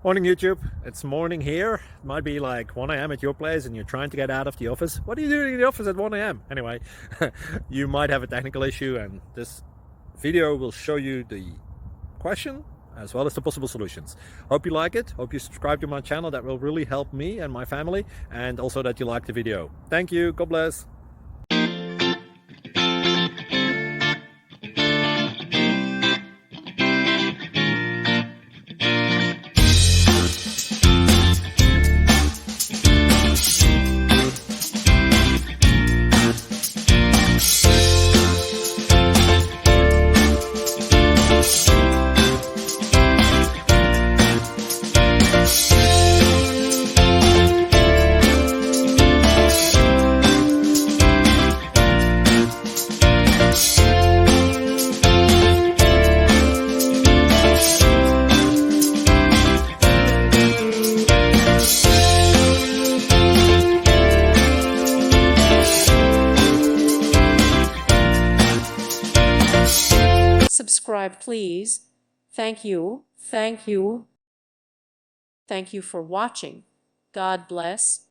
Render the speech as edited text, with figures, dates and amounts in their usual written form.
Morning YouTube, it's morning here. It might be like 1 a.m. at your place and you're trying to get out of the office. What are you doing in the office at 1 a.m.? Anyway, you might have a technical issue and this video will show you the question as well as the possible solutions. Hope you like it, hope you subscribe to my channel. That will really help me and my family, and also that you like the video. Thank you, God bless. Subscribe, please. Thank you. Thank you. Thank you for watching. God bless.